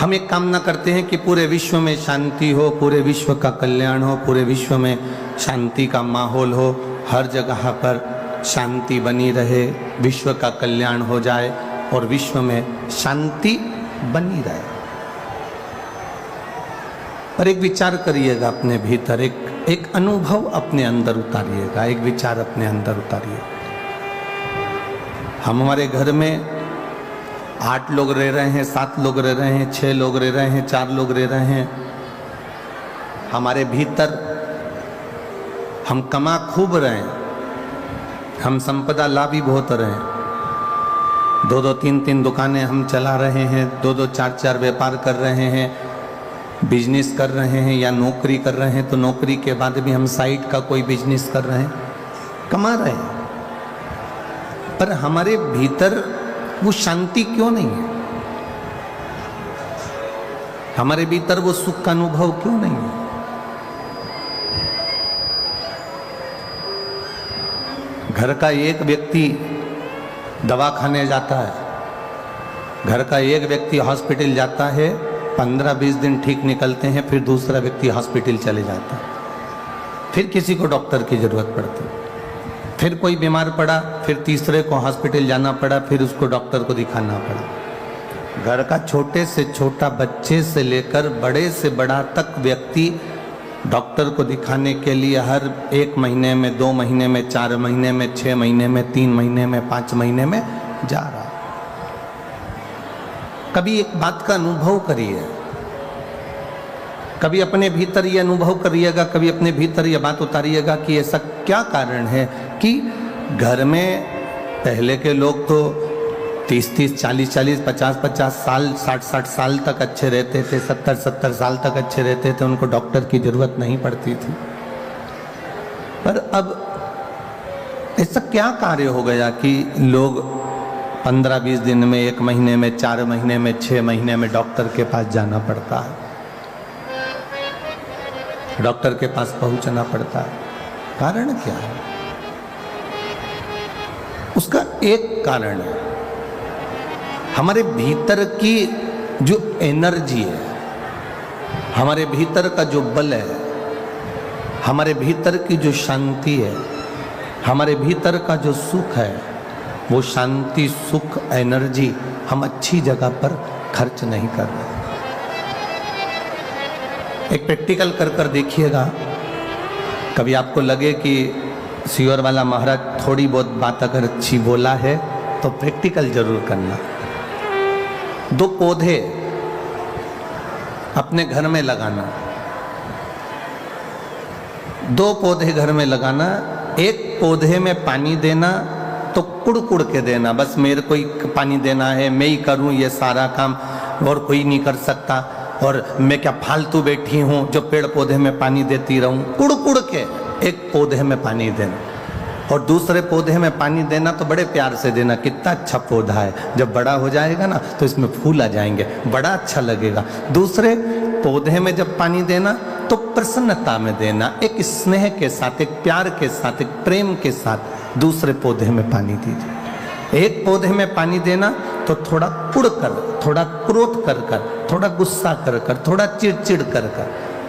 हम एक कामना करते हैं कि पूरे विश्व में शांति हो, पूरे विश्व का कल्याण हो, पूरे विश्व में शांति का माहौल हो, हर जगह पर शांति बनी रहे, विश्व का कल्याण हो जाए और विश्व में शांति बनी रहे। पर एक विचार करिएगा अपने भीतर, एक अनुभव अपने अंदर उतारिएगा, एक विचार अपने अंदर उतारिए। हमारे घर में 8 लोग रह रहे हैं, 7 लोग रह रहे हैं, 6 लोग रह रहे हैं, 4 लोग रह रहे हैं। हमारे भीतर हम कमा खूब रहे हैं, हम संपदा लाभी बहुत रहे हैं, 2-2 3-3 दुकानें हम चला रहे हैं, 2-2 4-4 व्यापार कर रहे हैं, बिजनेस कर रहे हैं या नौकरी कर रहे हैं, तो नौकरी के बाद भी हम साइड का कोई बिजनेस कर रहे हैं, कमा रहे हैं। पर हमारे भीतर वो शांति क्यों नहीं है? हमारे भीतर वो सुख का अनुभव क्यों नहीं है? घर का एक व्यक्ति दवाखाने जाता है, घर का एक व्यक्ति हॉस्पिटल जाता है, 15-20 दिन ठीक निकलते हैं, फिर दूसरा व्यक्ति हॉस्पिटल चले जाता है, फिर किसी को डॉक्टर की जरूरत पड़ती है, फिर कोई बीमार पड़ा, फिर तीसरे को हॉस्पिटल जाना पड़ा, फिर उसको डॉक्टर को दिखाना पड़ा। घर का छोटे से छोटा बच्चे से लेकर बड़े से बड़ा तक व्यक्ति डॉक्टर को दिखाने के लिए हर 1 महीने में, 2 महीने में, 4 महीने में, 6 महीने में, 3 महीने में, 5 महीने में जा रहा। कभी एक बात का अनुभव करिए, कभी अपने भीतर ये अनुभव करिएगा, कभी अपने भीतर ये बात उतारिएगा कि ऐसा क्या कारण है कि घर में पहले के लोग तो 30-30, 40-40, 50-50 साल, 60-60 साल तक अच्छे रहते थे, 70-70 साल तक अच्छे रहते थे, उनको डॉक्टर की जरूरत नहीं पड़ती थी। पर अब ऐसा क्या कार्य हो गया कि लोग 15-20 दिन में, 1 महीने में, 4 महीने में, 6 महीने में डॉक्टर के पास जाना पड़ता है, डॉक्टर के पास पहुंचना पड़ता है? कारण क्या है? उसका एक कारण है, हमारे भीतर की जो एनर्जी है, हमारे भीतर का जो बल है, हमारे भीतर की जो शांति है, हमारे भीतर का जो सुख है, वो शांति, सुख, एनर्जी हम अच्छी जगह पर खर्च नहीं कर रहे। एक प्रैक्टिकल कर देखिएगा। कभी आपको लगे कि सियोर वाला महाराज थोड़ी बहुत बात अगर अच्छी बोला है तो प्रैक्टिकल जरूर करना। 2 पौधे अपने घर में लगाना, 2 पौधे घर में लगाना। एक पौधे में पानी देना तो कुड़ के देना, बस मेरे को ही पानी देना है, मैं ही करूं ये सारा काम और कोई नहीं कर सकता, और मैं क्या फालतू बैठी हूं जो पेड़ पौधे में पानी देती रहूं। कुड़ के एक पौधे में पानी देना, और दूसरे पौधे में पानी देना तो बड़े प्यार से देना, कितना अच्छा पौधा है, जब बड़ा हो जाएगा ना तो इसमें फूल आ जाएंगे, बड़ा अच्छा लगेगा। दूसरे पौधे में जब पानी देना तो प्रसन्नता में देना, एक स्नेह के साथ, एक प्यार के साथ, एक प्रेम के साथ दूसरे पौधे में पानी दीजिए। एक पौधे में पानी देना तो थोड़ा कुड़ कर, थोड़ा क्रोध कर कर, थोड़ा गुस्सा कर कर, थोड़ा चिड़चिड़ कर कर,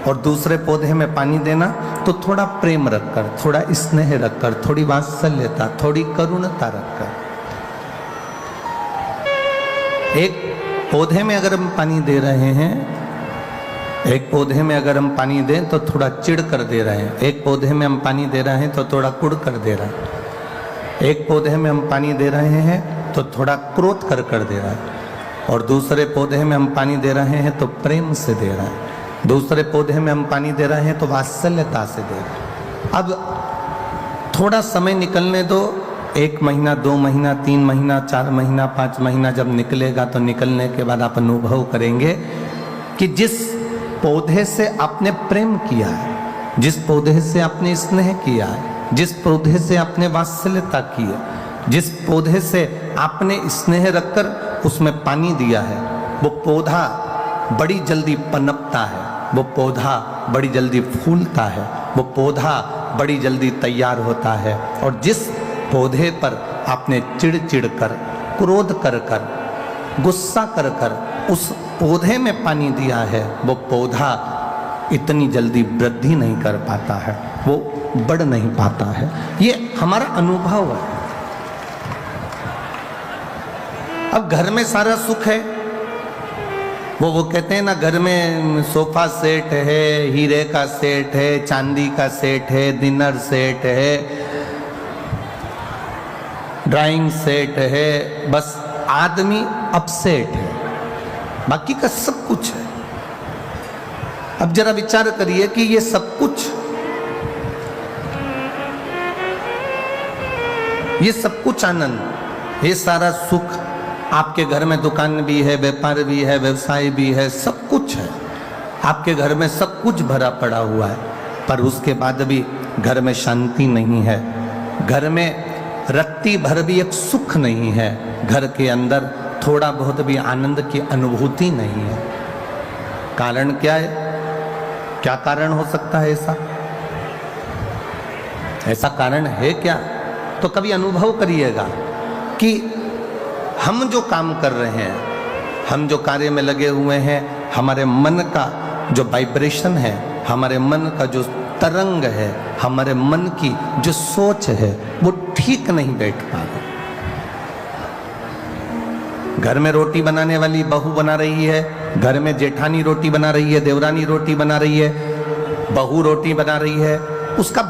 और दूसरे पौधे में पानी देना तो थोड़ा प्रेम रखकर, थोड़ा स्नेह रखकर, थोड़ी वात्सल्यता, थोड़ी करुणता रखकर। एक पौधे में अगर हम पानी दे रहे हैं, एक पौधे में अगर हम पानी दें तो थोड़ा चिढ़ कर दे रहे हैं, एक पौधे में हम पानी दे रहे हैं तो थोड़ा कुड़ कर दे रहे हैं, एक पौधे में हम पानी दे रहे हैं तो थोड़ा क्रोध कर दे रहा है, और दूसरे पौधे में हम पानी दे रहे हैं तो प्रेम से दे रहा है, दूसरे पौधे में हम पानी दे रहे हैं तो वात्सल्यता से दे रहे हैं। अब थोड़ा समय निकलने दो, 1 महीना, 2 महीना, 3 महीना, 4 महीना, 5 महीना जब निकलेगा तो निकलने के बाद आप अनुभव करेंगे कि जिस पौधे से आपने प्रेम किया है, जिस पौधे से आपने स्नेह किया है, जिस पौधे से आपने वात्सल्यता की है, जिस पौधे से आपने स्नेह रखकर उसमें पानी दिया है, वो पौधा बड़ी जल्दी पनपता है, वो पौधा बड़ी जल्दी फूलता है, वो पौधा बड़ी जल्दी तैयार होता है। और जिस पौधे पर आपने चिड़ कर, क्रोध कर, गुस्सा कर उस पौधे में पानी दिया है वो पौधा इतनी जल्दी वृद्धि नहीं कर पाता है, वो बढ़ नहीं पाता है। ये हमारा अनुभव है। अब घर में सारा सुख है, वो कहते हैं ना, घर में सोफा सेट है, हीरे का सेट है, चांदी का सेट है, डिनर सेट है, ड्राइंग सेट है, बस आदमी अपसेट है, बाकी का सब कुछ है। अब जरा विचार करिए कि ये सब कुछ, ये सब कुछ आनंद, ये सारा सुख, आपके घर में दुकान भी है, व्यापार भी है, व्यवसाय भी है, सब कुछ है, आपके घर में सब कुछ भरा पड़ा हुआ है, पर उसके बाद भी घर में शांति नहीं है, घर में रत्ती भर भी एक सुख नहीं है, घर के अंदर थोड़ा बहुत भी आनंद की अनुभूति नहीं है। कारण क्या है? क्या कारण हो सकता है ऐसा? ऐसा कारण है क्या? तो कभी अनुभव करिएगा कि हम जो काम कर रहे हैं, हम जो कार्य में लगे हुए हैं, हमारे मन का जो वाइब्रेशन है, हमारे मन का जो तरंग है, हमारे मन की जो सोच है, वो ठीक नहीं बैठ पा रहा। घर में रोटी बनाने वाली बहू बना रही है, घर में जेठानी रोटी बना रही है, देवरानी रोटी बना रही है, बहू रोटी बना रही है, उसका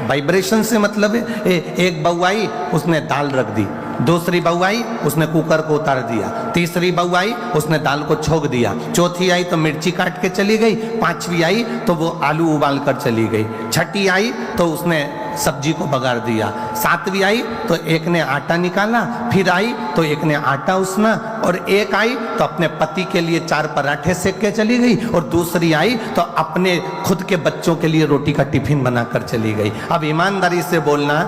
वाइब्रेशन से मतलब है एक बहू आई, उसने दाल रख दी, दूसरी बहू आई, उसने कुकर को उतार दिया, तीसरी बहू आई, उसने दाल को छोक दिया, चौथी आई तो मिर्ची काट के चली गई, पांचवी आई तो वो आलू उबाल कर चली गई, छठी आई तो उसने सब्जी को बगाड़ दिया, सातवीं आई तो एक ने आटा निकाला, फिर आई तो एक ने आटा उसना, और एक आई तो अपने पति के लिए 4 पराठे सेक के चली गई, और दूसरी आई तो अपने खुद के बच्चों के लिए रोटी का टिफिन बनाकर चली गई। अब ईमानदारी से बोलना,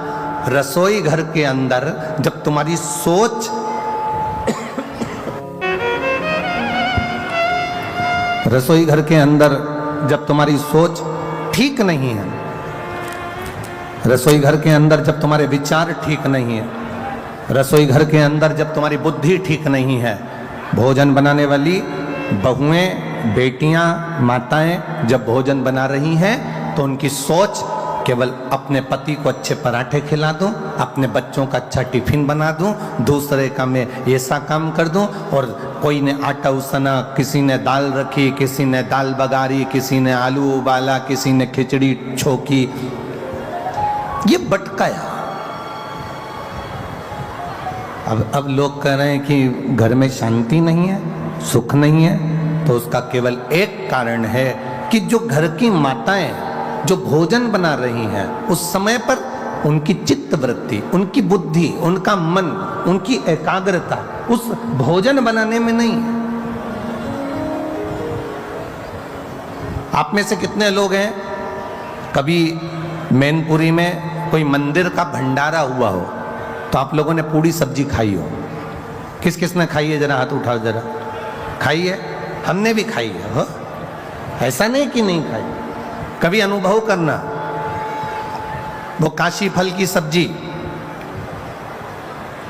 रसोई घर के अंदर जब तुम्हारी सोच रसोई घर के अंदर जब तुम्हारी सोच ठीक नहीं है, रसोई घर के अंदर जब तुम्हारे विचार ठीक नहीं है, रसोई घर के अंदर जब तुम्हारी बुद्धि ठीक नहीं है, भोजन बनाने वाली बहुएं, बेटियां, माताएं जब भोजन बना रही हैं तो उनकी सोच केवल अपने पति को अच्छे पराठे खिला दूं, अपने बच्चों का अच्छा टिफिन बना दूं, दूसरे का मैं ऐसा काम कर दूं, और कोई ने आटा उसना, किसी ने दाल रखी, किसी ने दाल बगारी, किसी ने आलू उबाला, किसी ने खिचड़ी छोकी, ये भटकाया। अब लोग कह रहे हैं कि घर में शांति नहीं है, सुख नहीं है, तो उसका केवल एक कारण है कि जो घर की माताएं जो भोजन बना रही हैं, उस समय पर उनकी चित्त वृत्ति, उनकी बुद्धि, उनका मन, उनकी एकाग्रता उस भोजन बनाने में नहीं है। आप में से कितने लोग हैं, कभी मैनपुरी में कोई मंदिर का भंडारा हुआ हो तो आप लोगों ने पूरी सब्जी खाई हो? किस किस ने खाई है? जरा हाथ उठाओ, जरा खाई है? हमने भी खाई है हो? ऐसा नहीं कि नहीं खाई, कभी अनुभव करना। वो काशी फल की सब्जी,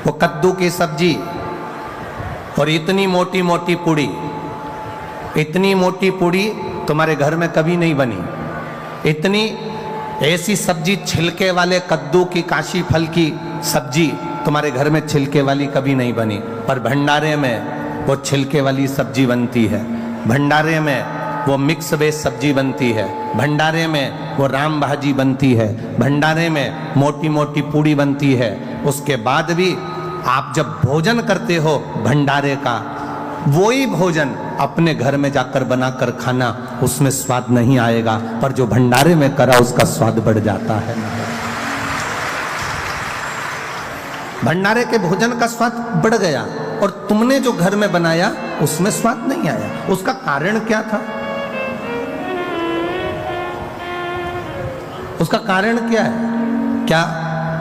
वो कद्दू की सब्जी, और इतनी मोटी मोटी पूड़ी, इतनी मोटी पूड़ी तुम्हारे घर में कभी नहीं बनी। इतनी ऐसी सब्जी, छिलके वाले कद्दू की, काशी फल की सब्जी तुम्हारे घर में छिलके वाली कभी नहीं बनी, पर भंडारे में वो छिलके वाली सब्जी बनती है, भंडारे में वो मिक्स वेज सब्जी बनती है, भंडारे में वो राम भाजी बनती है, भंडारे में मोटी मोटी पूड़ी बनती है। उसके बाद भी आप जब भोजन करते हो भंडारे का, वही भोजन अपने घर में जाकर बनाकर खाना, उसमें स्वाद नहीं आएगा, पर जो भंडारे में करा उसका स्वाद बढ़ जाता है। भंडारे के भोजन का स्वाद बढ़ गया, और तुमने जो घर में बनाया उसमें स्वाद नहीं आया। उसका कारण क्या था? उसका कारण क्या है? क्या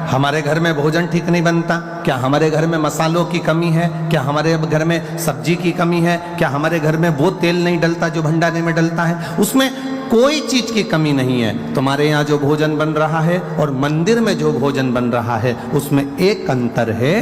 हमारे घर में भोजन ठीक नहीं बनता? क्या हमारे घर में मसालों की कमी है? क्या हमारे घर में सब्जी की कमी है? क्या हमारे घर में वो तेल नहीं डलता जो भंडारे में डलता है? उसमें कोई चीज की कमी नहीं है। तुम्हारे यहाँ जो भोजन बन रहा है और मंदिर में जो भोजन बन रहा है उसमें एक अंतर है।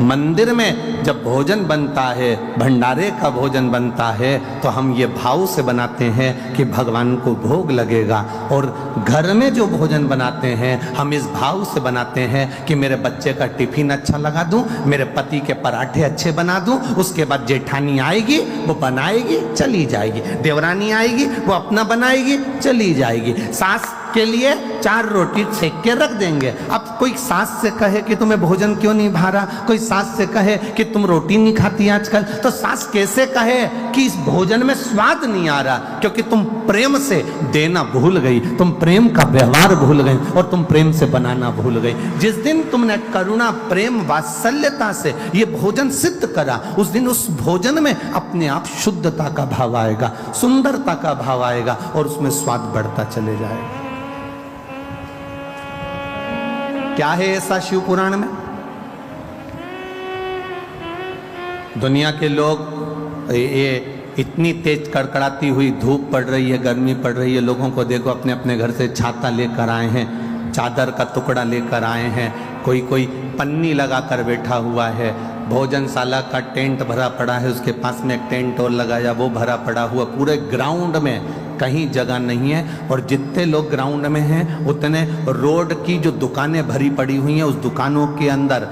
मंदिर में जब भोजन बनता है, भंडारे का भोजन बनता है, तो हम ये भाव से बनाते हैं कि भगवान को भोग लगेगा, और घर में जो भोजन बनाते हैं हम इस भाव से बनाते हैं कि मेरे बच्चे का टिफिन अच्छा लगा दूं, मेरे पति के पराठे अच्छे बना दूं, उसके बाद जेठानी आएगी वो बनाएगी चली जाएगी, देवरानी आएगी वो अपना बनाएगी चली जाएगी, सास के लिए 4 रोटी सेक के रख देंगे। अब कोई सास से कहे कि तुम्हें भोजन क्यों नहीं भा रहा, कोई सास से कहे कि तुम रोटी नहीं खाती आजकल, तो सास कैसे कहे कि इस भोजन में स्वाद नहीं आ रहा, क्योंकि तुम प्रेम से देना भूल गई, तुम प्रेम का व्यवहार भूल गई और तुम प्रेम से बनाना भूल गई। जिस दिन तुमने करुणा, प्रेम, वात्सल्यता से ये भोजन सिद्ध करा, उस दिन उस भोजन में अपने आप शुद्धता का भाव आएगा, सुंदरता का भाव आएगा और उसमें स्वाद बढ़ता चले जाएगा। क्या है ऐसा शिव पुराण में? दुनिया के लोग ये इतनी तेज कड़कड़ाती हुई धूप पड़ रही है, गर्मी पड़ रही है, लोगों को देखो अपने अपने घर से छाता लेकर आए हैं, चादर का टुकड़ा लेकर आए हैं, कोई कोई पन्नी लगा कर बैठा हुआ है, भोजनशाला का टेंट भरा पड़ा है, उसके पास में एक टेंट और लगाया वो भरा पड़ा हुआ, पूरे ग्राउंड में कहीं जगह नहीं है, और जितने लोग ग्राउंड में हैं उतने रोड की जो दुकानें भरी पड़ी हुई हैं, उस दुकानों के अंदर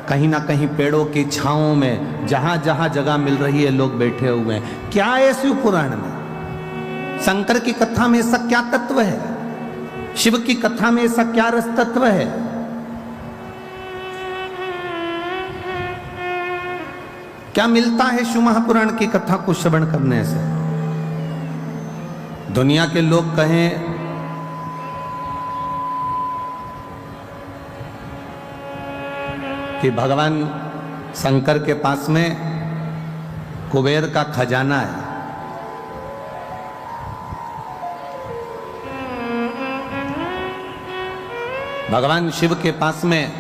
कहीं ना कहीं पेड़ों की छांव में जहां जहां जगह मिल रही है लोग बैठे हुए हैं। क्या है शिव पुराण में? शंकर की कथा में ऐसा क्या तत्व है? शिव की कथा में ऐसा क्या रस तत्व है? क्या मिलता है शिव महापुराण की कथा को श्रवण करने से? दुनिया के लोग कहें कि भगवान शंकर के पास में कुबेर का खजाना है, भगवान शिव के पास में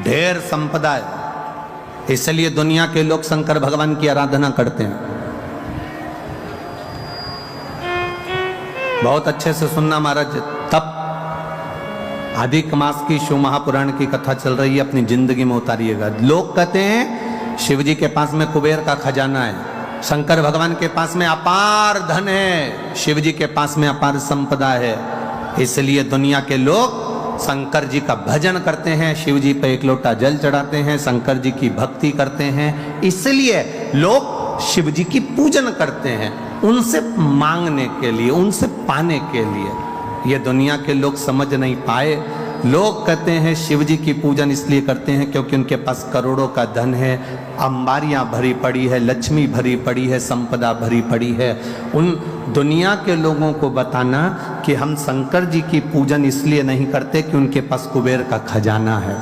ढेर संपदा है, इसलिए दुनिया के लोग शंकर भगवान की आराधना करते हैं। बहुत अच्छे से सुनना महाराज, तब अधिक मास की शिव महापुराण की कथा चल रही है, अपनी जिंदगी में उतारिएगा। लोग कहते हैं शिव जी के पास में कुबेर का खजाना है, शंकर भगवान के पास में अपार धन है, शिव जी के पास में अपार संपदा है, इसलिए दुनिया के लोग शंकर जी का भजन करते हैं, शिव जी पे एक लोटा जल चढ़ाते हैं, शंकर जी की भक्ति करते हैं, इसलिए लोग शिव जी की पूजन करते हैं, उनसे मांगने के लिए, उनसे पाने के लिए। ये दुनिया के लोग समझ नहीं पाए। लोग कहते हैं शिव जी की पूजन इसलिए करते हैं क्योंकि उनके पास करोड़ों का धन है, अंबारियां भरी पड़ी है, लक्ष्मी भरी पड़ी है, संपदा भरी पड़ी है। उन दुनिया के लोगों को बताना कि हम शंकर जी की पूजन इसलिए नहीं करते कि उनके पास कुबेर का खजाना है।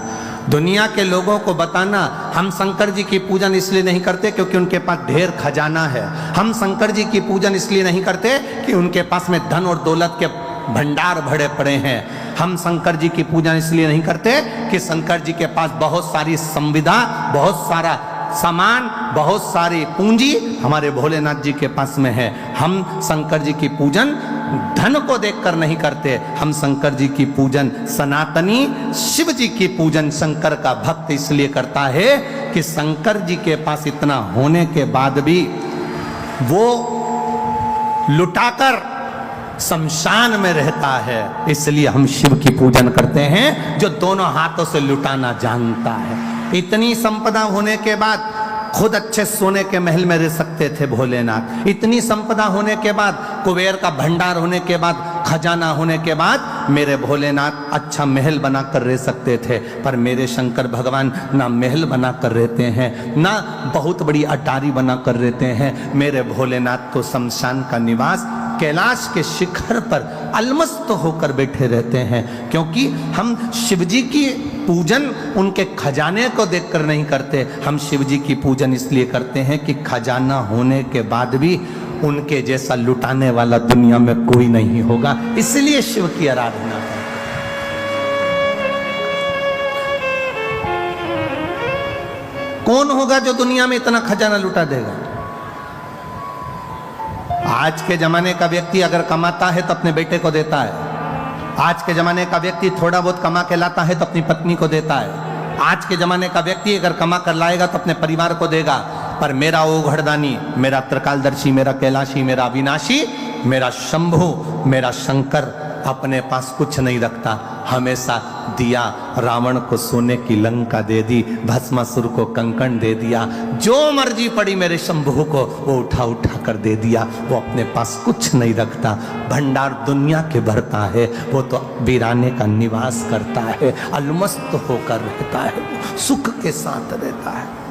दुनिया के लोगों को बताना हम शंकर जी की पूजन इसलिए नहीं करते क्योंकि उनके पास ढेर खजाना है। हम शंकर जी की पूजन इसलिए नहीं करते कि उनके पास में धन और दौलत के भंडार भरे पड़े हैं। हम शंकर जी की पूजन इसलिए नहीं करते कि शंकर जी के पास बहुत सारी संविदा, बहुत सारा सामान, बहुत सारी पूंजी हमारे भोलेनाथ जी के पास में है। हम शंकर जी की पूजन धन को देखकर नहीं करते, हम शंकर जी की पूजन सनातनी शिव जी की पूजन शंकर का भक्त इसलिए करता है कि शंकर जी के पास इतना होने के बाद भी वो लुटाकर शमशान में रहता है, इसलिए हम शिव की पूजन करते हैं जो दोनों हाथों से लुटाना जानता है। इतनी संपदा होने के बाद खुद अच्छे सोने के महल में रह सकते थे भोलेनाथ, इतनी संपदा होने के बाद, कुबेर का भंडार होने के बाद, खजाना होने के बाद मेरे भोलेनाथ अच्छा महल बनाकर रह सकते थे, पर मेरे शंकर भगवान ना महल बनाकर रहते हैं, ना बहुत बड़ी अटारी बनाकर रहते हैं। मेरे भोलेनाथ तो शमशान का निवास कैलाश के शिखर पर अलमस्त होकर बैठे रहते हैं, क्योंकि हम शिवजी की पूजन उनके खजाने को देखकर नहीं करते, हम शिवजी की पूजन इसलिए करते हैं कि खजाना होने के बाद भी उनके जैसा लुटाने वाला दुनिया में कोई नहीं होगा, इसलिए शिव की आराधना करते। कौन होगा जो दुनिया में इतना खजाना लुटा देगा? आज के जमाने का व्यक्ति अगर कमाता है तो अपने बेटे को देता है। आज के जमाने का व्यक्ति थोड़ा बहुत कमा के लाता है तो अपनी पत्नी को देता है। आज के जमाने का व्यक्ति अगर कमा कर लाएगा तो अपने परिवार को देगा। पर मेरा ओघड़दानी, मेरा त्रिकालदर्शी, मेरा कैलाशी, मेरा अविनाशी, मेरा शंभु, मेरा शंकर अपने पास कुछ नहीं रखता। हमेशा दिया, रावण को सोने की लंका दे दी, भस्मासुर को कंकण दे दिया, जो मर्जी पड़ी मेरे शंभु को वो उठा उठा कर दे दिया। वो अपने पास कुछ नहीं रखता, भंडार दुनिया के भरता है। वो तो वीराने का निवास करता है, अलमस्त होकर रहता है, सुख के साथ रहता है।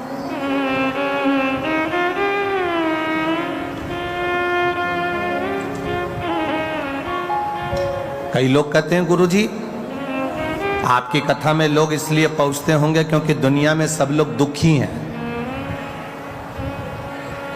कई लोग कहते हैं गुरुजी आपकी कथा में लोग इसलिए पहुंचते होंगे क्योंकि दुनिया में सब लोग दुखी हैं।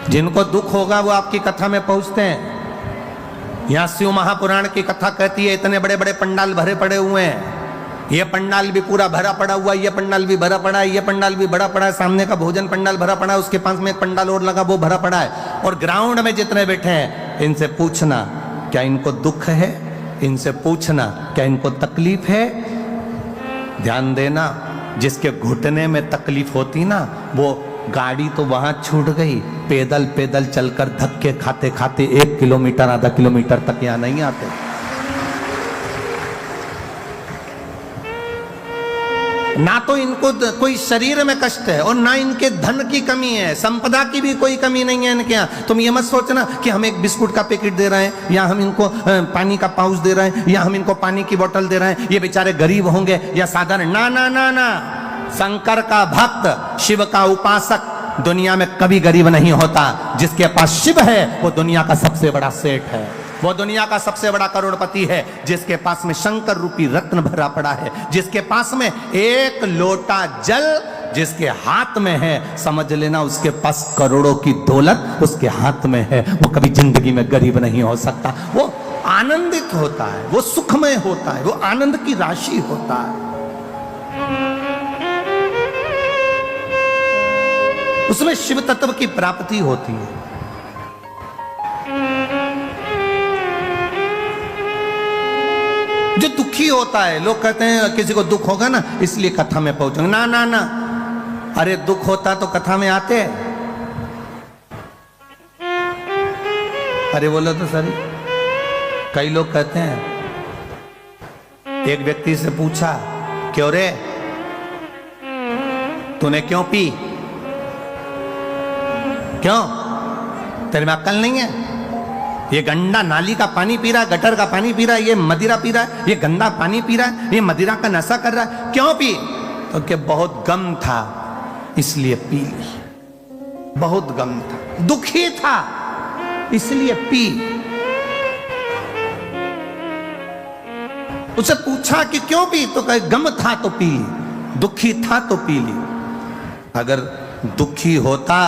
जिनको दुख होगा वो आपकी कथा में पहुंचते हैं। यहां शिव महापुराण की कथा कहती है इतने बड़े बड़े पंडाल भरे पड़े हुए हैं, ये पंडाल भी पूरा भरा पड़ा हुआ, ये पंडाल भी भरा पड़ा है, ये पंडाल भी भरा पड़ा है, सामने का भोजन पंडाल भरा पड़ा है, उसके पास में एक पंडाल और लगा वो भरा पड़ा है। और ग्राउंड में जितने बैठे हैं इनसे पूछना क्या इनको दुख है, इनसे पूछना क्या इनको तकलीफ है। ध्यान देना, जिसके घुटने में तकलीफ होती ना वो गाड़ी तो वहां छूट गई, पैदल पैदल चलकर धक्के खाते खाते 1 किलोमीटर आधा किलोमीटर तक यहां नहीं आते। ना तो इनको कोई शरीर में कष्ट है और ना इनके धन की कमी है, संपदा की भी कोई कमी नहीं है इनके यहाँ। तुम ये मत सोचना कि हम एक बिस्कुट का पैकेट दे रहे हैं या हम इनको पानी का पाउच दे रहे हैं या हम इनको पानी की बोतल दे रहे हैं, ये बेचारे गरीब होंगे या साधारण। ना ना ना ना, शंकर का भक्त, शिव का उपासक दुनिया में कभी गरीब नहीं होता। जिसके पास शिव है वो दुनिया का सबसे बड़ा सेठ है, वो दुनिया का सबसे बड़ा करोड़पति है। जिसके पास में शंकर रूपी रत्न भरा पड़ा है, जिसके पास में एक लोटा जल जिसके हाथ में है, समझ लेना उसके पास करोड़ों की दौलत उसके हाथ में है। वो कभी जिंदगी में गरीब नहीं हो सकता। वो आनंदित होता है, वो सुखमय होता है, वो आनंद की राशि होता है। उसमें शिव तत्व की प्राप्ति होती है। जो दुखी होता है, लोग कहते हैं किसी को दुख होगा ना इसलिए कथा में पहुंचेंगे। ना ना ना, अरे दुख होता तो कथा में आते। अरे बोलो तो सर, कई लोग कहते हैं, एक व्यक्ति से पूछा क्यों रे तूने क्यों पी, क्यों तेरे में अक्ल नहीं है, ये गंदा नाली का पानी पी रहा है, गटर का पानी पी रहा है, ये मदिरा पी रहा है, ये गंदा पानी पी रहा है, ये मदिरा का नशा कर रहा है, क्यों पी? तो क्या बहुत गम था इसलिए पी ली, बहुत गम था, दुखी था इसलिए पी। उसे पूछा कि क्यों पी, तो कहे गम था तो पी ली, दुखी था तो पी ली। अगर दुखी होता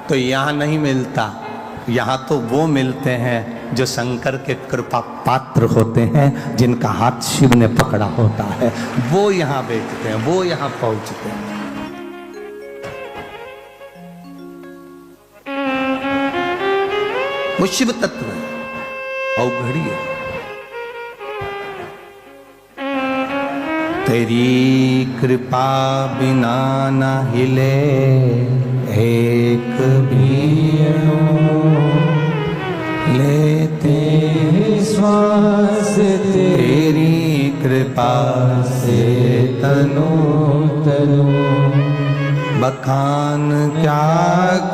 तो यहां नहीं मिलता, यहां तो वो मिलते हैं जो शंकर के कृपा पात्र होते हैं, जिनका हाथ शिव ने पकड़ा होता है, वो यहां बैठते हैं, वो यहां पहुंचते हैं। वो शिव तत्व है, अवघड़ी है। तेरी कृपा बिना न हिले एक भी लेते श्वास, तेरी कृपा से तनो तनो, बखान क्या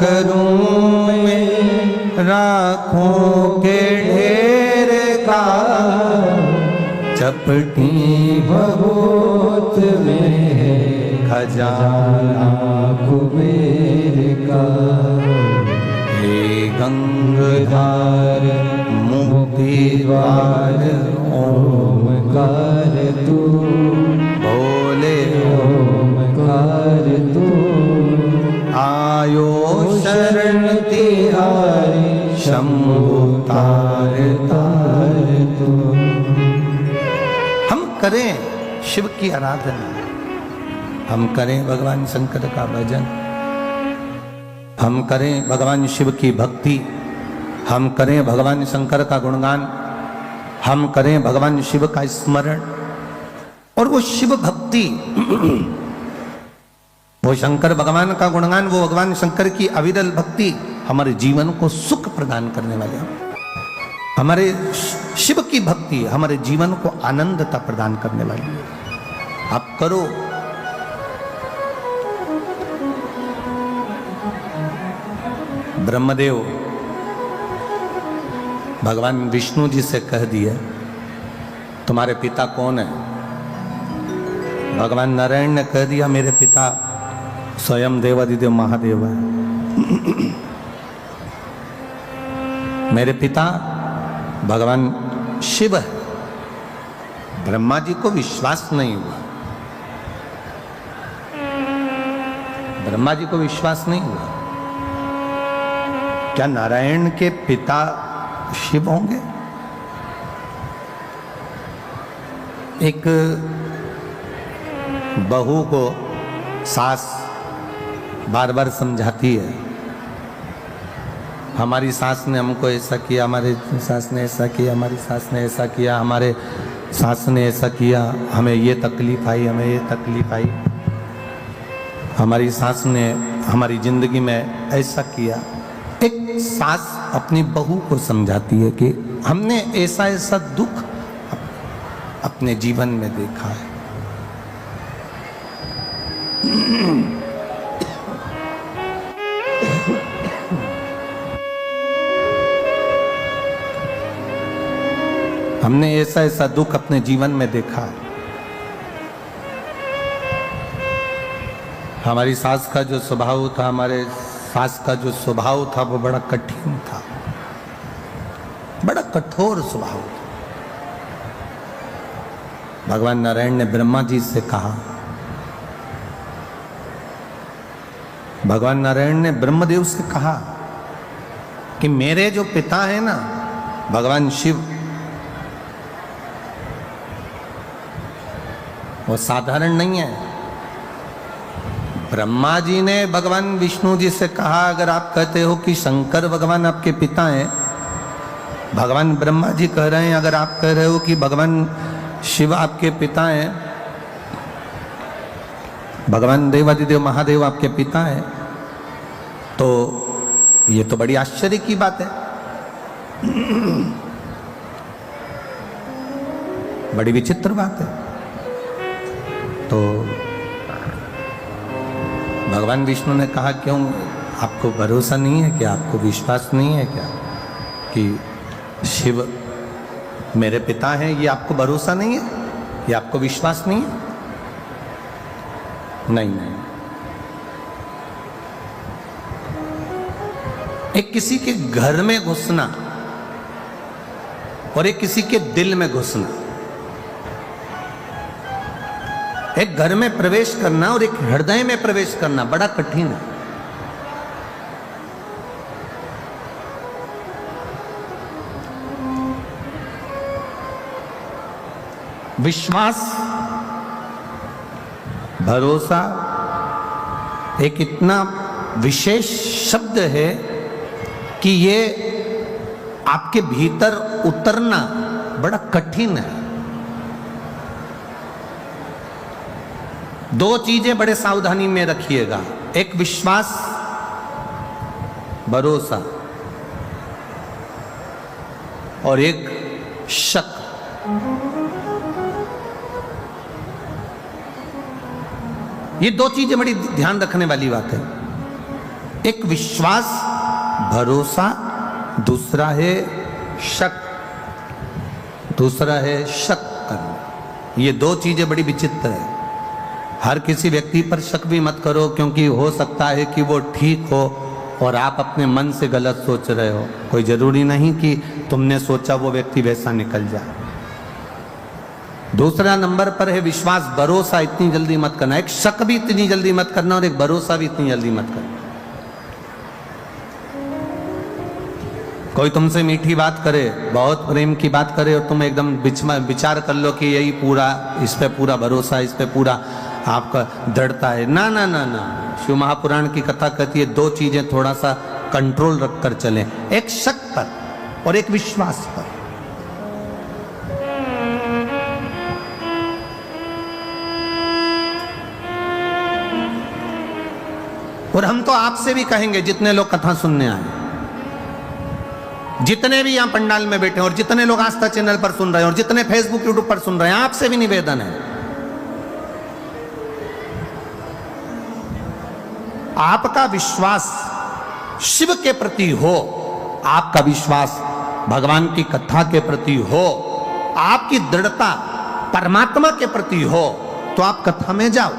करूं मैं राखों के ढेर का, चपटी बहुत में खजाना कुबेर का, हे गंगाधार मुक्ति द्वार ओमकार तू, बोले ओमकार तू, आयो शरण तिहारी शंभु तार तार तू। हम करें शिव की आराधना, हम करें भगवान शंकर का भजन, हम करें भगवान शिव की भक्ति, हम करें भगवान शंकर का गुणगान, हम करें भगवान शिव का स्मरण, और वो शिव भक्ति, वो शंकर भगवान का गुणगान, वो भगवान शंकर की अविरल भक्ति हमारे जीवन को सुख प्रदान करने वाले हैं। हमारे शिव की भक्ति हमारे जीवन को आनंदता प्रदान करने वाली है। आप करो। ब्रह्मदेव भगवान विष्णु जी से कह दिया, तुम्हारे पिता कौन है? भगवान नारायण ने कह दिया, मेरे पिता स्वयं देवादिदेव महादेव है। मेरे पिता भगवान शिव है। ब्रह्मा जी को विश्वास नहीं हुआ, ब्रह्मा जी को विश्वास नहीं हुआ। क्या नारायण के पिता शिव होंगे? एक बहू को सास बार बार समझाती है, हमारी सास ने हमको ऐसा किया, हमारे सास ने ऐसा किया, हमारी सास ने ऐसा किया, हमारे सास ने ऐसा किया, हमें ये तकलीफ आई, हमें ये तकलीफ आई, हमारी सास ने हमारी जिंदगी में ऐसा किया। एक सास अपनी बहू को समझाती है कि हमने ऐसा ऐसा दुख अपने जीवन में देखा है। हमने ऐसा ऐसा दुख अपने जीवन में देखा है। हमारी सास का जो स्वभाव था, हमारे सास का जो स्वभाव था, वो बड़ा कठिन था, बड़ा कठोर स्वभाव था। भगवान नारायण ने ब्रह्मा जी से कहा, भगवान नारायण ने ब्रह्मदेव से कहा कि मेरे जो पिता है ना भगवान शिव, वो साधारण नहीं है। ब्रह्मा जी ने भगवान विष्णु जी से कहा, अगर आप कहते हो कि शंकर भगवान आपके पिता हैं, भगवान ब्रह्मा जी कह रहे हैं, अगर आप कह रहे हो कि भगवान शिव आपके पिता हैं, भगवान देवादिदेव महादेव आपके पिता हैं, तो ये तो बड़ी आश्चर्य की बात है, बड़ी विचित्र बात है। तो भगवान विष्णु ने कहा, क्यों आपको भरोसा नहीं है क्या, आपको विश्वास नहीं है क्या कि शिव मेरे पिता हैं? ये आपको भरोसा नहीं है, ये आपको विश्वास नहीं है? नहीं। एक किसी के घर में घुसना और एक किसी के दिल में घुसना, एक घर में प्रवेश करना और एक हृदय में प्रवेश करना बड़ा कठिन है। विश्वास, भरोसा एक इतना विशेष शब्द है कि ये आपके भीतर उतरना बड़ा कठिन है। दो चीजें बड़े सावधानी में रखिएगा, एक विश्वास, भरोसा, और एक शक। ये दो चीजें बड़ी ध्यान रखने वाली बात है। एक विश्वास, भरोसा, दूसरा है शक, दूसरा है शक करना। ये दो चीजें बड़ी विचित्र है। हर किसी व्यक्ति पर शक भी मत करो, क्योंकि हो सकता है कि वो ठीक हो और आप अपने मन से गलत सोच रहे हो। कोई जरूरी नहीं कि तुमने सोचा वो व्यक्ति वैसा निकल जाए। दूसरा नंबर पर है विश्वास, भरोसा इतनी जल्दी मत करना। एक शक भी इतनी जल्दी मत करना और एक भरोसा भी इतनी जल्दी मत करना। कोई तुमसे मीठी बात करे, बहुत प्रेम की बात करे, और तुम एकदम विचार कर लो कि यही पूरा, इस पे पूरा भरोसा, इस पे पूरा आपका दृढ़ता है। ना ना ना ना, शिव महापुराण की कथा कहती है, दो चीजें थोड़ा सा कंट्रोल रखकर चलें, एक शक पर और एक विश्वास पर। और हम तो आपसे भी कहेंगे, जितने लोग कथा सुनने आए, जितने भी यहां पंडाल में बैठे हैं और जितने लोग आस्था चैनल पर सुन रहे हैं और जितने फेसबुक यूट्यूब पर सुन रहे हैं, आपसे भी निवेदन है, आपका विश्वास शिव के प्रति हो, आपका विश्वास भगवान की कथा के प्रति हो, आपकी दृढ़ता परमात्मा के प्रति हो, तो आप कथा में जाओ।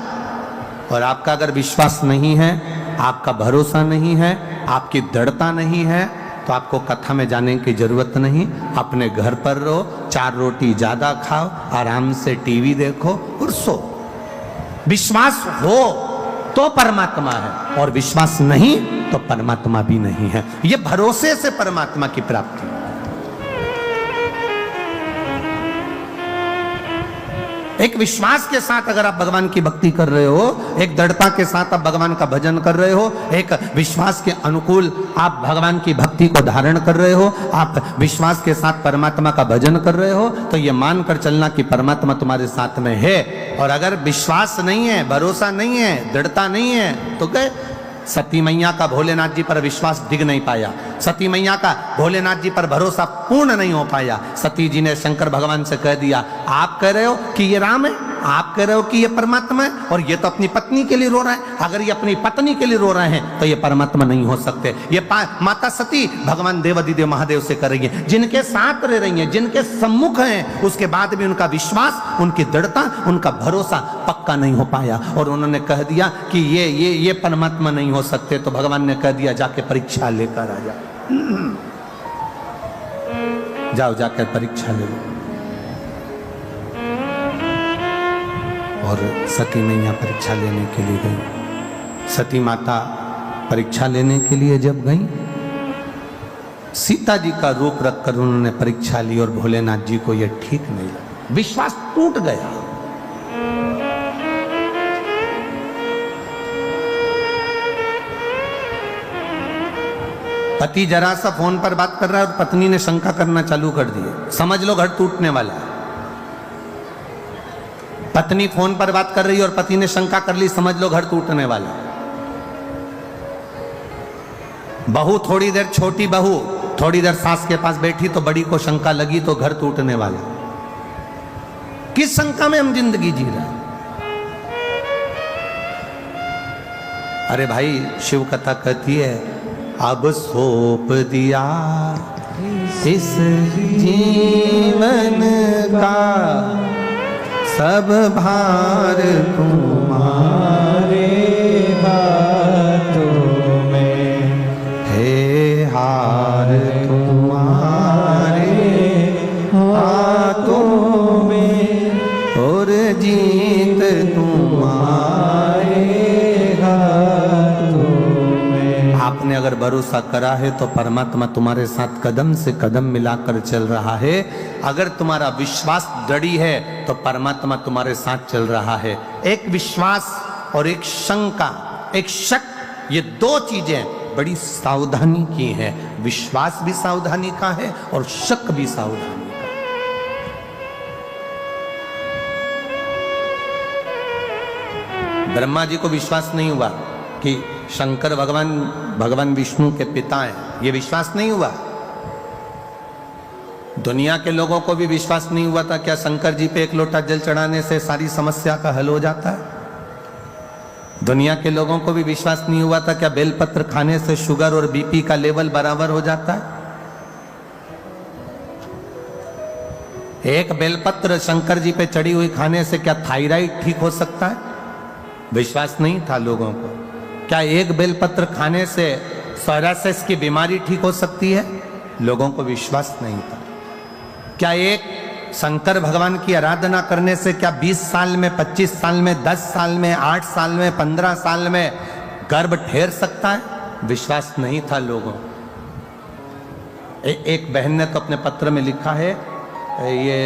और आपका अगर विश्वास नहीं है, आपका भरोसा नहीं है, आपकी दृढ़ता नहीं है, तो आपको कथा में जाने की जरूरत नहीं। अपने घर पर रहो, 4 रोटी ज्यादा खाओ, आराम से टीवी देखो और सो। विश्वास हो तो परमात्मा है, और विश्वास नहीं तो परमात्मा भी नहीं है। यह भरोसे से परमात्मा की प्राप्ति। एक विश्वास के साथ अगर आप भगवान की भक्ति कर रहे हो, एक दृढ़ता के साथ आप भगवान का भजन कर रहे हो, एक विश्वास के अनुकूल आप भगवान की भक्ति को धारण कर रहे हो, आप विश्वास के साथ परमात्मा का भजन कर रहे हो, तो ये मानकर चलना कि परमात्मा तुम्हारे साथ में है। और अगर विश्वास नहीं है, भरोसा नहीं है, दृढ़ता नहीं है, तो गए। सती मैया का भोलेनाथ जी पर विश्वास डिग नहीं पाया, सती मैया का भोलेनाथ जी पर भरोसा पूर्ण नहीं हो पाया। सती जी ने शंकर भगवान से कह दिया, आप कह रहे हो कि ये राम है, आप कह रहे हो कि ये परमात्मा है, और ये तो अपनी पत्नी के लिए रो रहा है। अगर ये अपनी पत्नी के लिए रो रहे हैं तो ये परमात्मा नहीं हो सकते। ये माता सती भगवान देवादिदेव महादेव से कर रही है, जिनके साथ रह रही हैं, जिनके सम्मुख हैं, उसके बाद भी उनका विश्वास, उनकी दृढ़ता, उनका भरोसा पक्का नहीं हो पाया। और उन्होंने कह दिया कि ये परमात्मा नहीं हो सकते। तो भगवान ने कह दिया, जाके परीक्षा लेकर आ जाओ, जाओ जाकर परीक्षा ले लो। और सती मैया परीक्षा लेने के लिए गई। सती माता परीक्षा लेने के लिए जब गई, सीता जी का रूप रखकर उन्होंने परीक्षा ली, और भोलेनाथ जी को यह ठीक नहीं लगा, विश्वास टूट गया। पति जरा सा फोन पर बात कर रहा है और पत्नी ने शंका करना चालू कर दी, समझ लो घर टूटने वाला है। पत्नी फोन पर बात कर रही है और पति ने शंका कर ली, समझ लो घर टूटने वाला है। बहू थोड़ी देर, छोटी बहू थोड़ी देर सास के पास बैठी तो बड़ी को शंका लगी, तो घर टूटने वाला। किस शंका में हम जिंदगी जी रहे हैं? अरे भाई, शिव कथा कहती है, अब सौंप दिया इस जीवन का सब भार तुम्हारे हाथों में है, हार तुम्हारे हाथों में और जीत तुम्हारे हाथों में। आपने अगर भरोसा करा है तो परमात्मा तुम्हारे साथ कदम से कदम मिलाकर चल रहा है। अगर तुम्हारा विश्वास दृढ़ है तो परमात्मा तुम्हारे साथ चल रहा है। एक विश्वास और एक शंका, एक शक, ये 2 चीजें बड़ी सावधानी की है। विश्वास भी सावधानी का है और शक भी सावधानी का। ब्रह्मा जी को विश्वास नहीं हुआ कि शंकर भगवान विष्णु के पिता हैं, ये विश्वास नहीं हुआ। दुनिया के लोगों को भी विश्वास नहीं हुआ था क्या शंकर जी पे 1 लोटा जल चढ़ाने से सारी समस्या का हल हो जाता है। दुनिया के लोगों को भी विश्वास नहीं हुआ था क्या बेलपत्र खाने से शुगर और बीपी का लेवल बराबर हो जाता है। एक बेलपत्र शंकर जी पे चढ़ी हुई खाने से क्या थायराइड ठीक हो सकता है? विश्वास नहीं था लोगों को। क्या एक बेलपत्र खाने से सोरायसिस की बीमारी ठीक हो सकती है? लोगों को विश्वास नहीं था। क्या एक शंकर भगवान की आराधना करने से क्या 20 साल में, 25 साल में, 10 साल में, 8 साल में, 15 साल में गर्भ ठहर सकता है? विश्वास नहीं था लोगों। एक बहन ने तो अपने पत्र में लिखा है, ये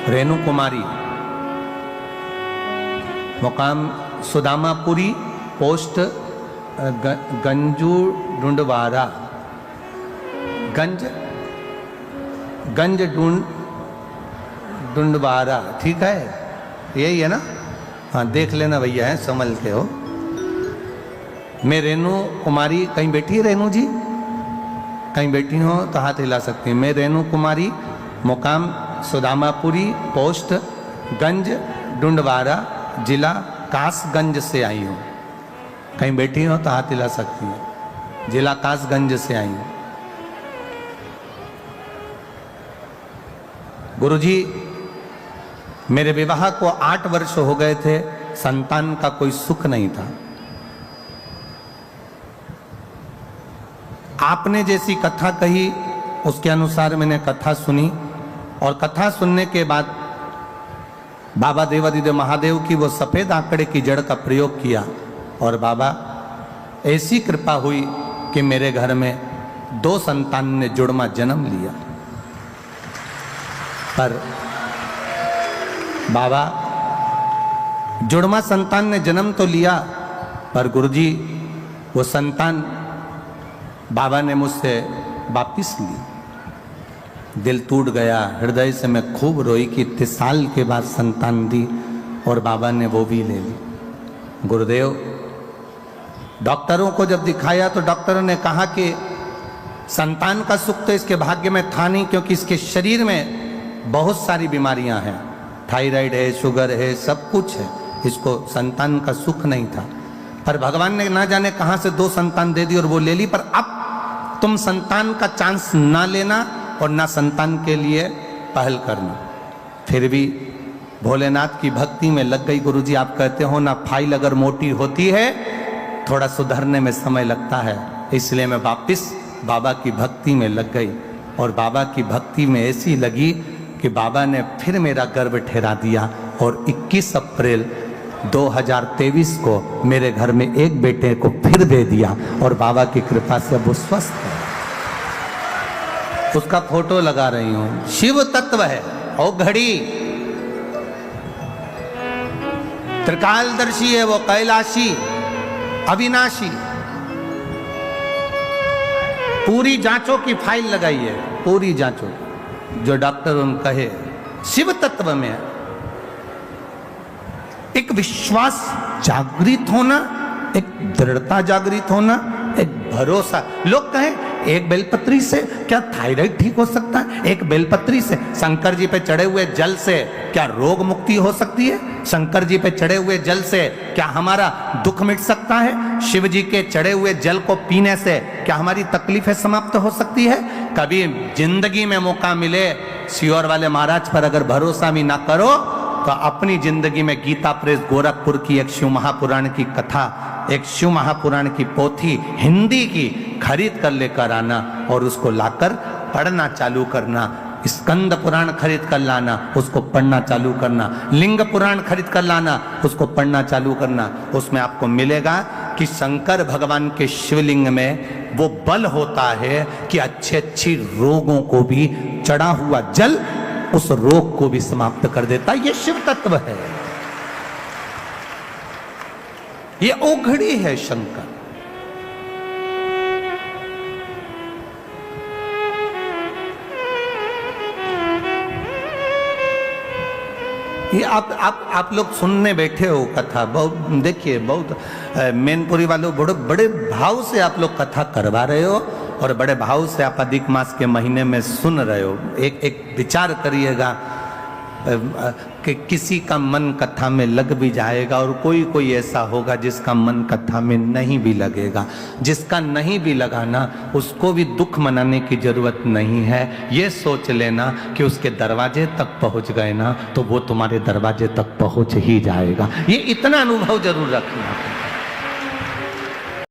रेणु कुमारी, मुकाम सुदामापुरी, पोस्ट गंजू ढूंढवारा, गंज ढूंढवारा, ठीक है, यही है ना? हाँ देख लेना भैया, है संभल के हो। मैं रेणु कुमारी, कहीं बैठी है रेणु जी? कहीं बैठी हो तो हाथ हिला सकती है। मैं रेणु कुमारी, मुकाम सुदामापुरी, पोस्ट गंज ढूंढवारा, जिला कासगंज से आई हूँ। कहीं बैठी हो तो हाथ हिला सकती है। जिला कासगंज से आई हूँ। गुरुजी, मेरे विवाह को 8 वर्ष हो गए थे, संतान का कोई सुख नहीं था। आपने जैसी कथा कही उसके अनुसार मैंने कथा सुनी, और कथा सुनने के बाद बाबा देवादिदेव महादेव की वो सफेद आंकड़े की जड़ का प्रयोग किया, और बाबा ऐसी कृपा हुई कि मेरे घर में 2 संतान ने जुड़वा जन्म लिया। पर बाबा, जुड़वा संतान ने जन्म तो लिया, पर गुरुजी वो संतान बाबा ने मुझसे वापिस ली। दिल टूट गया, हृदय से मैं खूब रोई कि इतने साल के बाद संतान दी और बाबा ने वो भी ले ली। गुरुदेव, डॉक्टरों को जब दिखाया तो डॉक्टरों ने कहा कि संतान का सुख तो इसके भाग्य में था नहीं, क्योंकि इसके शरीर में बहुत सारी बीमारियां हैं, थायराइड है, शुगर है, सब कुछ है, इसको संतान का सुख नहीं था। पर भगवान ने ना जाने कहां से 2 संतान दे दी और वो ले ली। पर अब तुम संतान का चांस ना लेना और ना संतान के लिए पहल करना। फिर भी भोलेनाथ की भक्ति में लग गई। गुरुजी, आप कहते हो ना, फाइल अगर मोटी होती है थोड़ा सुधरने में समय लगता है, इसलिए मैं वापिस बाबा की भक्ति में लग गई। और बाबा की भक्ति में ऐसी लगी कि बाबा ने फिर मेरा गर्भ ठहरा दिया, और 21 अप्रैल 2023 को मेरे घर में एक बेटे को फिर दे दिया, और बाबा की कृपा से वो स्वस्थ है। उसका फोटो लगा रही हूं। शिव तत्व है, ओ घड़ी त्रिकालदर्शी है, वो कैलाशी अविनाशी। पूरी जांचों की फाइल लगाई है, पूरी जांचों, जो डॉक्टर उन कहे शिव तत्व में है। एक विश्वास जागृत होना, एक दृढ़ता जागृत होना, एक भरोसा। लोग कहें एक बेलपत्री से क्या थायराइड ठीक हो सकता है? एक बेलपत्री से, शंकर जी पे चढ़े हुए जल से क्या रोग मुक्ति हो सकती है? शंकर जी पे चढ़े हुए जल से क्या हमारा दुख मिट सकता है? शिव जी के चढ़े हुए जल को पीने से क्या हमारी तकलीफें समाप्त हो सकती है? कभी जिंदगी में मौका मिले, सियोर वाले महाराज पर अगर भरोसा भी ना करो तो अपनी जिंदगी में गीता प्रेस गोरखपुर की एक शिव महापुराण की कथा, एक शिव महापुराण की पोथी हिंदी की खरीद कर लेकर आना और उसको लाकर पढ़ना चालू करना। स्कंद पुराण खरीद कर लाना, उसको पढ़ना चालू करना। लिंग पुराण खरीद कर लाना, उसको पढ़ना चालू करना। उसमें आपको मिलेगा कि शंकर भगवान के शिवलिंग में वो बल होता है कि अच्छे अच्छी रोगों को भी चढ़ा हुआ जल उस रोग को भी समाप्त कर देता। ये शिव तत्व है, ये ओघड़ी है शंकर। ये आप लोग सुनने बैठे हो कथा, बहुत देखिए, बहुत मैनपुरी वालों बड़े बड़े भाव से आप लोग कथा करवा रहे हो और बड़े भाव से आप अधिक मास के महीने में सुन रहे हो। एक विचार करिएगा कि किसी का मन कथा में लग भी जाएगा और कोई ऐसा होगा जिसका मन कथा में नहीं भी लगेगा। जिसका नहीं भी लगा ना, उसको भी दुख मनाने की जरूरत नहीं है। ये सोच लेना कि उसके दरवाजे तक पहुंच गए ना तो वो तुम्हारे दरवाजे तक पहुंच ही जाएगा। ये इतना अनुभव जरूर रखना।